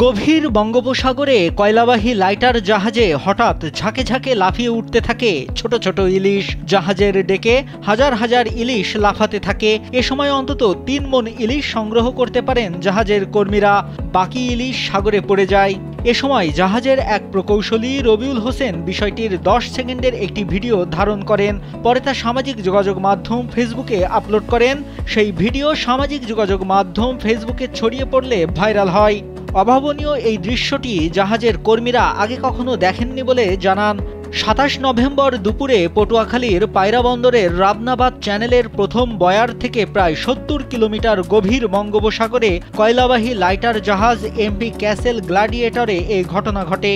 গভীর বঙ্গোপসাগরে কয়লাবাহী লাইটার জাহাজে হঠাৎ ঝাঁকে ঝাঁকে লাফিয়ে উঠতে থাকে ছোট ছোট ইলিশ। জাহাজের ডেকে হাজার হাজার ইলিশ লাফাতে থাকে। এ সময় অন্তত ৩ মণ ইলিশ সংগ্রহ করতে পারেন জাহাজের কর্মীরা। বাকি ইলিশ সাগরে পড়ে যায়। এ সময় জাহাজের এক প্রকৌশলী রবিউল হোসেন বিষয়টির ১০ সেকেন্ডের একটি ভিডিও ধারণ করেন। পরে তা সামাজিক যোগাযোগ মাধ্যম ফেসবুকে আপলোড করেন। সেই ভিডিও সামাজিক যোগাযোগ মাধ্যম ফেসবুকে ছড়িয়ে পড়লে ভাইরাল হয়। অভাবনীয় এই দৃশ্যটি জাহাজের কর্মীরা আগে কখনো দেখেননি বলে জানান। ২৭ নভেম্বর দুপুরে পটুয়াখালীর পায়রা বন্দরের রাবনাবাদ চ্যানেলের প্রথম বয়ার থেকে প্রায় ৭০ কিলোমিটার গভীর বঙ্গোপসাগরে কয়লাবাহী লাইটার জাহাজ এমভি ক্যাসেল গ্ল্যাডিয়েটরে এই ঘটনা ঘটে।